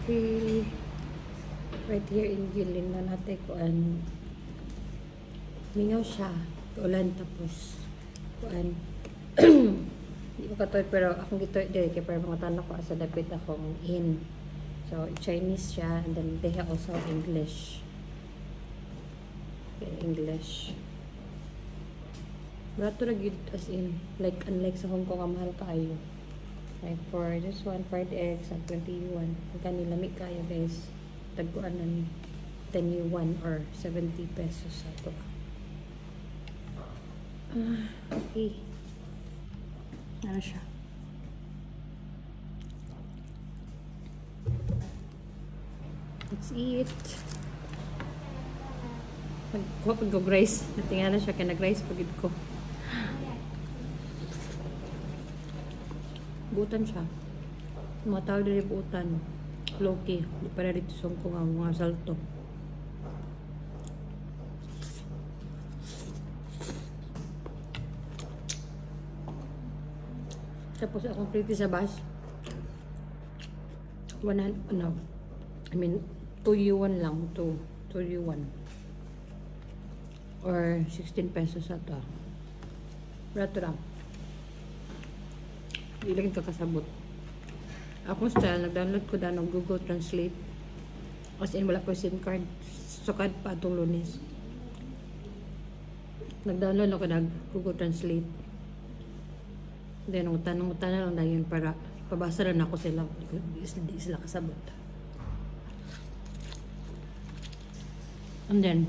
Okay. Right here in Gilin na natin kuan. Mingaw siya. Ulan tapos kuan. Di ko katoy pero akong gitoy dire kay para mga tanan ko asa dapit akong in. So Chinese siya and then they have also English. Okay, English. Barato ra gyud as in like unlike sa Hong Kong ang mahal kaayo. Like for this one fried eggs at 21. Kani lami kayo guys. Tagkuan na ni 10 yuan or 70 pesos sa to. Okay. Ano siya? Let's eat. Magkuha pag go-rice. Natingala siya kaya nag-rice pagid ko. Butan siya. Mga tao dili butan. Loki. Di para dito sa kong mga salto. Tapos akong pretty sa bus. 100, no. I mean, 2 yuan lang. 2 yuan. Or 16 pesos ata. Rato lang. Hindi lang kakasabot. Akong style, nag-download ko ng Google Translate. As in, wala ko SIM card. Sukad pa itong Lunes. Nag-download ako ng Google Translate. Then, tanong lang na yun para pabasa rin ako sila. Hindi sila kasabot. And then,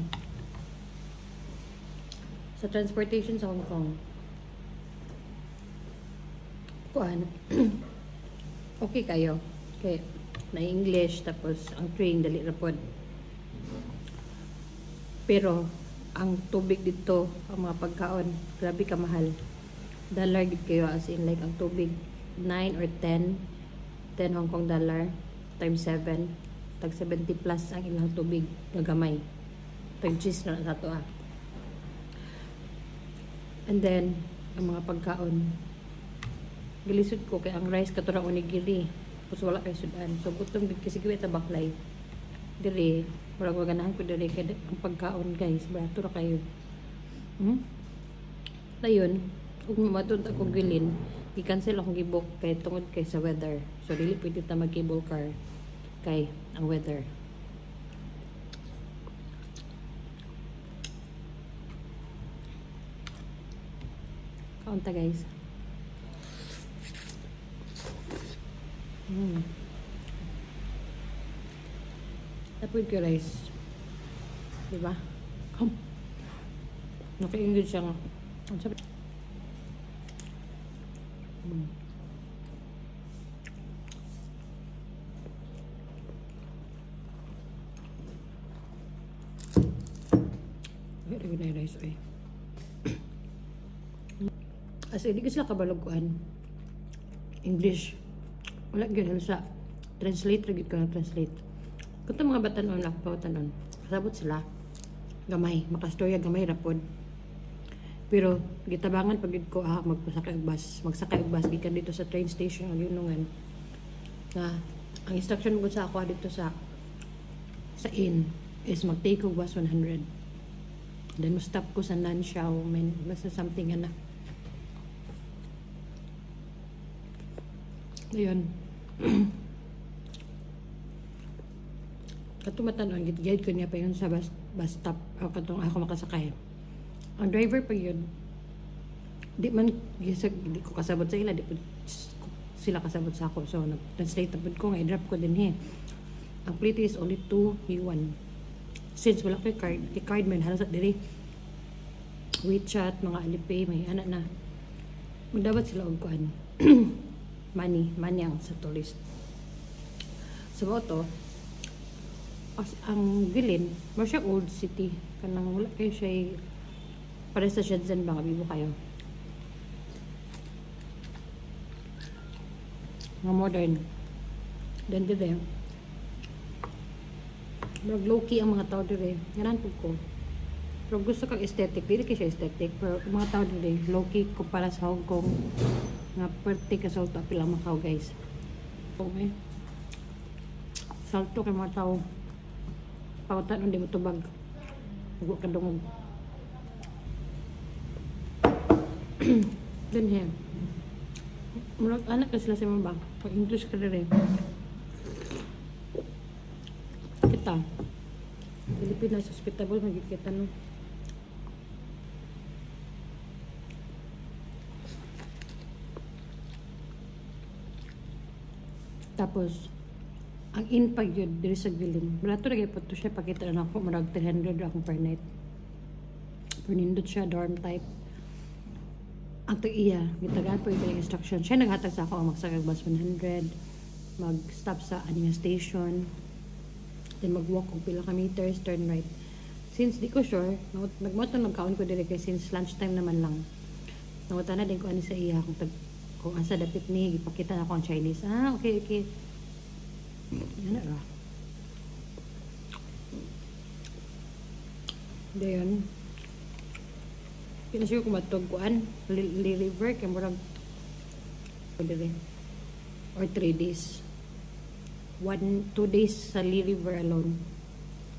sa transportation sa Hong Kong, kuan, okay kayo. Okay, na English, tapos ang train, dali rapod. Pero, ang tubig dito, ang mga pagkaon, grabe ka mahal. Dollar gid kayo as in like ang tubig 9 or 10 Hong Kong dollar times 7 tag 70 plus ang ilang tubig gagamay tag cheese na sa to and then ang mga pagkaon gilisod ko kay ang rice katura onigiri tapos wala kay sudan so gutom gid kasi giwit sa baklay diri murag ganahan ko diri kay ang pagkaon guys barato ra kayo dayon ug matun ako gilin i-cancel akong gibook kay tungod kay sa weather so dili pwede ta mag-cable car kay ang weather kaunta guys tapos ko rice diba naka-English siya nga ang sabi Ay, rice ay. As hindi ko sila kabalogkuan. English. Wala gyud sa translate ra gyud ka na translate. Kunta mga batanon lang pawatanon. Kasabot sila. Gamay, makastorya gamay rapod. Pero gitabangan pag gid ko magpasakay og bus, magsakay og bus gikan dito sa train station ang yunungan. Na ang instruction ko sa ako dito sa in is mag-take og bus 100. Then mo stop ko sa Nanxiao, basta something na. Ayun. Katumatan ang gid ko niya pa yun sa bus stop katong ako makasakay. Ang driver pa yun, di ko kasabot sa ila, di po sila kasabot sa ako. So, nag-translate tapos ko nga, i-drop ko din Ang plate is only 2 yuan. Since wala ko card man, halos at diri. WeChat, mga Alipay, may anak na. Magdapat sila og kuan. money ang sa tourist. So, to, ang Gilin, mo siya old city. Kanang wala kayo siya para sa Shenzhen ba, kabibo kayo. Mga modern. Then dire. Low-key ang mga tao dire. Ganan po ko. Pero gusto kang aesthetic. Dili kayo siya aesthetic. Pero mga tao dire, low-key kumpara sa Hong Kong. Nga perte ka sa ito. Pilang Macau guys. Okay. Salto kay mga tao. Pawatan hindi mo tubag. Huwag ka dungog. Then here. Murag anak ka sila sa mga bang. Pag English ka rin. Kita. Pilipinas hospitable magkikita no. Tapos ang in pag yun diri sa Gilin. Barato na po to siya pakita na ako murag 300 akong per night. Pernindot siya dorm type. Ang iya, gitagaan po yung instruction. Siya naghatag sa ako ang magsakag bus 100, mag-stop sa anime station, then mag-walk kung pila ka meters, turn right. Since di ko sure, nagmoto nagkaon ko dire kay since lunchtime naman lang. Nangutan na din ko ani sa iya kung asa dapit ni ipakita na ako ang Chinese. Ah, okay. Yan na. Dayon. Pinasyo ko matog kuan river kay murag dire or 3 days. 2 days sa Lee River alone.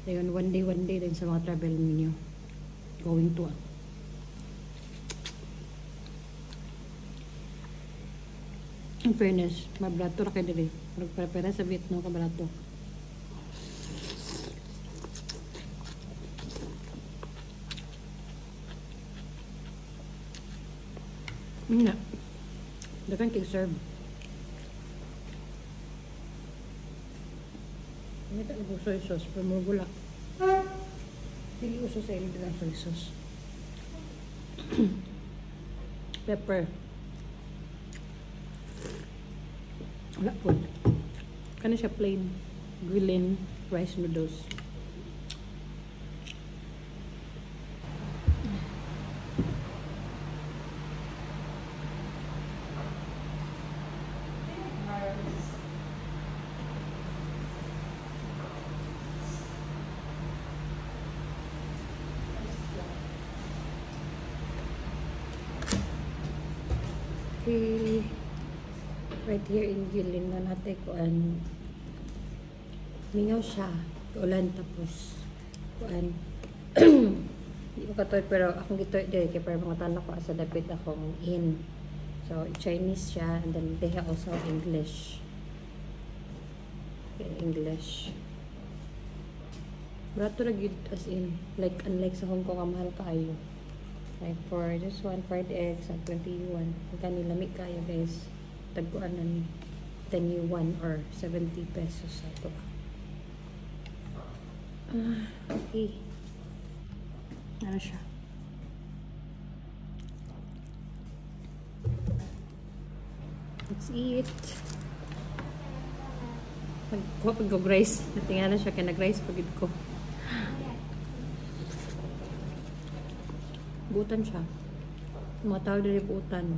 Dayon 1 day din sa mga travel ninyo. Going to in fairness, mabarato ra kay dire. Magpapera sa Vietnam ka barato. Nga. Dakan kay serve. Ini tak lupa soy sauce, pero mo gula. Hindi uso sa ilid ng soy sauce. Pepper. Wala po. Kana siya plain Guilin rice noodles. Okay. Right here in Gilin na natin kuan mingaw siya kaulan tapos kuan hindi ko katoy pero akong gitoy diri kay para mga tanak ko sa dapit akong in so Chinese siya and then they have also English barato na gid as in like unlike sa Hong Kong ang mahal kaayo like for this one fried eggs at 21 ang kanilamig kayo guys tagkuan na ni 10 yuan or 70 pesos ato. Okay. Ano siya? Let's eat. Pag-rice. Natinga na siya kaya nag-rice pagid ko. Butan siya. Mga tao dili butan.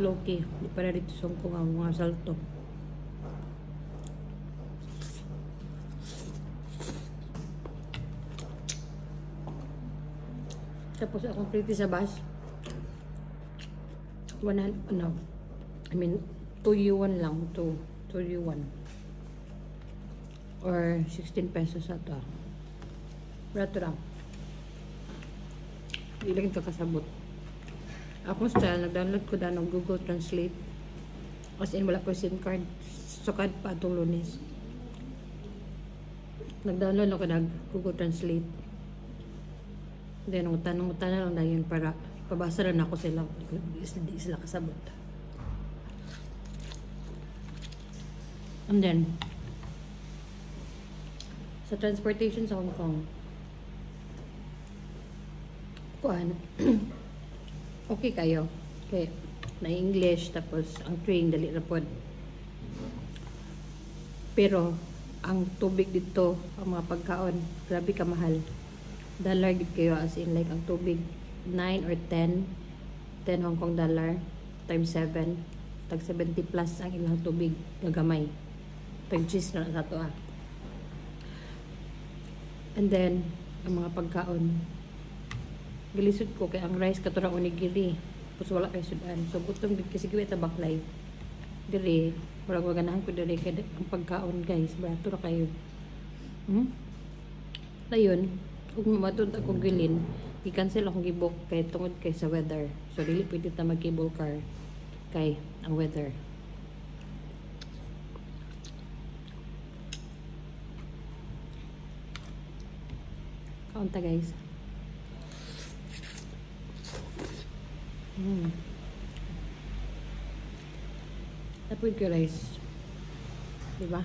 Loki. Di para dito sa Hong Kong ang mga salto. Tapos akong pretty sa bus. 100, no. I mean, 2 yuan lang. 2 yuan. Or 16 pesos ata. Barato lang. Hindi lang ito kasabot. Ako style, nag-download ko na ng Google Translate. As in, wala ko SIM card. Sukad pa itong Lunes. Nag-download ako ng Google Translate. Then, tanong na lang na yun para pabasa rin ako sila. Hindi sila kasabot. And then, sa transportation sa Hong Kong, kuhan, okay kayo. Okay, na English, tapos ang train, dali rapod. Pero, ang tubig dito, ang mga pagkaon, grabe ka mahal. Dollar gid kayo as in like ang tubig 9 or 10 Hong Kong dollar times 7 tag 70 plus ang ilang tubig gagamay tag cheese na sa to and then ang mga pagkaon gilisod ko kay ang rice katura onigiri tapos wala kay sudan so gutom gid kasi giwit sa baklay diri Wala ko ganahan ko dali kay ang pagkaon guys. Barato ra kayo. Dayon, kung mamatod akong gilin, i-cancel akong gibok kay tungod kay sa weather. So dili pwede ta mag-cable car kay ang weather. Kaunta guys. Tapos ko guys. Diba?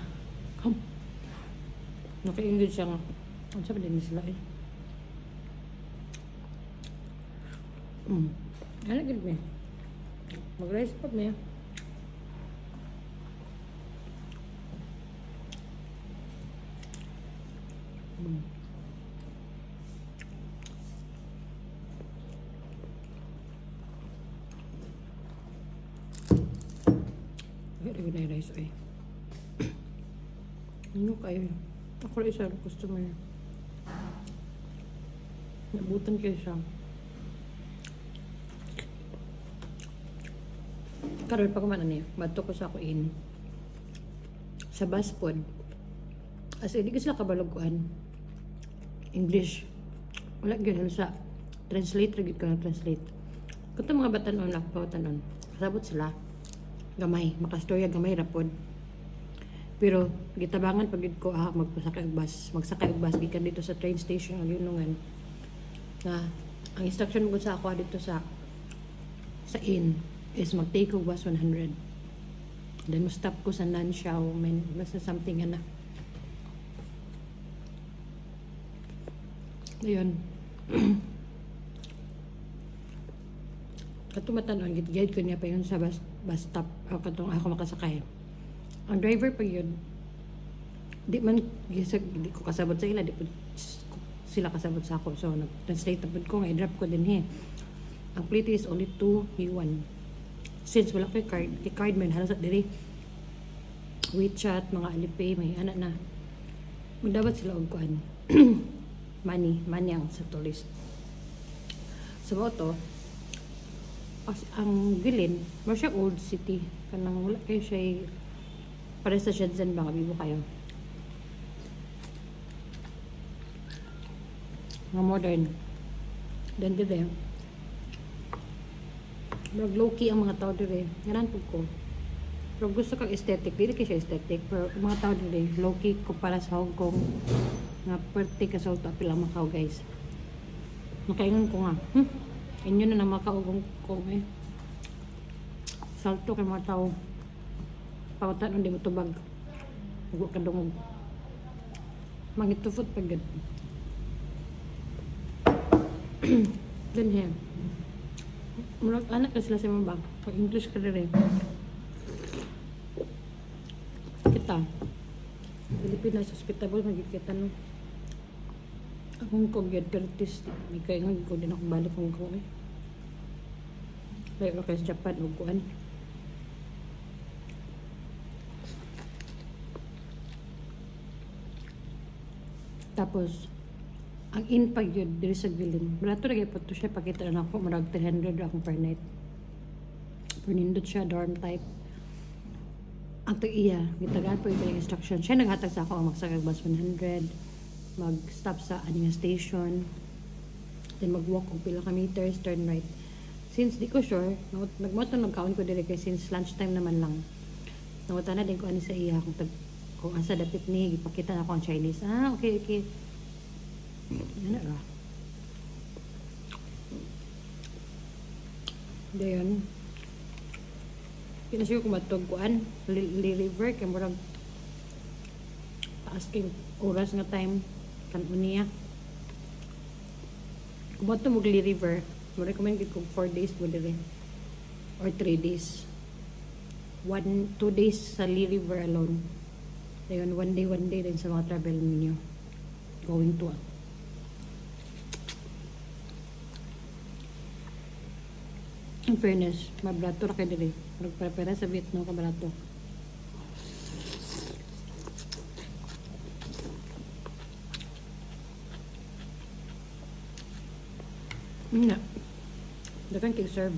Naka-English siya nga. Ang sabi din sila eh. Ano gano'n eh? Mag-rice pa niya. Gano'n na yung rice eh. Ano kayo? Ako lang isa customer. Nabutan kayo siya. Karoon pa kumanan niya. Bato ko sa ako in. Sa bus pod. As hindi ko sila kabaloguan. English. Wala gano'n sa translate. Ragit ko na translate. Kung ito mga batanon, nakapawatanon. Kasabot sila. Gamay. Makastorya gamay rapod. Pero gitabangan pag ko magpasakay og bus, magsakay og bus gikan dito sa train station ang Yunungan. Na ang instruction ko sa ako dito sa inn is mag-take og bus 100. Then mo stop ko sa Nanshaw, basta something na. Ayun. Katumatan ang guide ko niya pa yun sa bus stop katong ako makasakay. Ang driver pa yun, di ko kasabot sa ila, di po sila kasabot sa ako. So, nag-translate na po ko, i-drop ko din he. Ang plate is only 2 Since wala ko yung card man, halos at diri. WeChat, mga Alipay, may anak na. Dapat sila og kuan. money ang sa tourist. Sa boto, ang Guilin, mo siya old city. Kanang wala kayo siya para sa Shenzhen ba, kabibo kayo. Mga modern. Then dire. Low-key ang mga tao dire. Nganan po ko. Pero gusto kang aesthetic. Dili kayo siya aesthetic. Pero mga tao dire, low-key kumpara sa Hong Kong. Nga pwerte ka sa auto apil ang Macau guys. Nakaingon ko nga. Inyo na Macau kong eh. Salto kay mga tao. Pawatan hindi mo tubag. Huwag ka dungog. Mangitufot pag gad. Then here. Murag anak na sila sa mga bag. Pag English ka rin. Kita. Pilipinas hospitable magkikita no. Akong kong yun pertis. May kaya nga ko din ako balik kong ko eh. Kaya ako sa Japan o kuhan. Tapos, ang in-pag yun, diri sa Guilin. Barato na po ito siya, pakita na ako, marag 300 akong per night. Pernindot siya, dorm type. Ang iya, gitagaan po yung instruction. Siya naghatag sa ako ang magsakag bus 100, mag-stop sa Anima Station, then mag-walk kung pila ka meters, turn right. Since di ko sure, nagkaon ko diri kay since lunchtime naman lang. Nawata na din ko ani sa iya kung asa dapit ni ipakita na ako ang Chinese. Okay. Ano ra? Dayon. Pinasyo ko matog kuan, River kay murag asking oras nga time kan unya. Kumato mo River. Mo recommend ko 4 days mo dire or 3 days. 2 days sa Lee River alone. Ayun, 1 day din sa mga travel ninyo. Going to in fairness, mabalato ra kayo dili. Magpapera sa Vietnam, kabalato. Na. Dakan kay serve.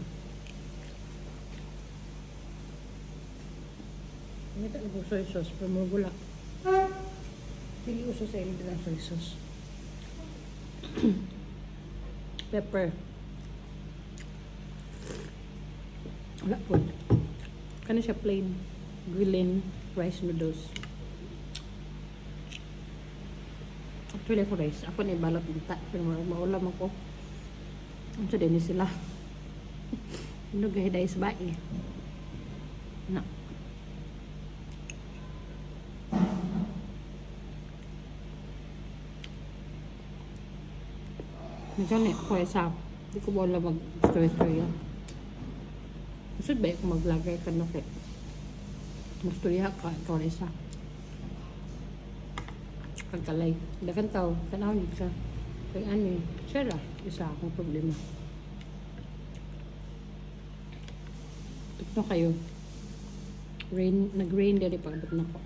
Ini tak lupa soy sauce, pero mo gula. Pili uso sa ilid ng soy sauce. Pepper. Wala po. Kano siya plain grilling rice noodles. Actually ako rice. Ako na ibalot dita. Pero maulam ako. Ang sa din sila. Ano gahiday sa bae. Na. Nandiyan eh. Ako isa. Hindi ko wala mag-story-story yan. Masud ba kung mag-vlogger ka no kay masturya ka ikaw na isa pagkalay dagan tao tanawin ka kay ano siya ra isa akong problema tukno kayo nag-rain dali pagabot na ko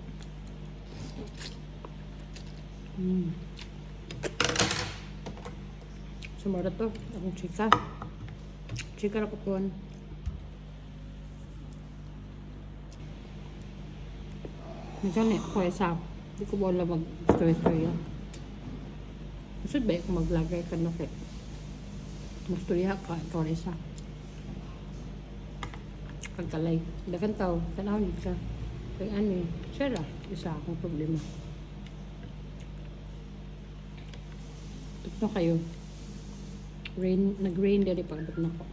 sumara to akong chika ra ko tuwan. Nandiyan eh, ako isa. Hindi ko wala mag-story-story yan. Masud ba kung mag-vlogger ka no kay masturya ka ikaw na isa pagkalay dagan tao tanawin ka kay ano siya ra isa akong problema tukno kayo nag-rain dali pagabot na ko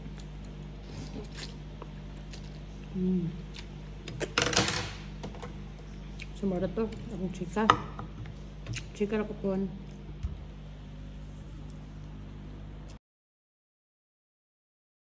sumara to akong chika ra ko tuwan.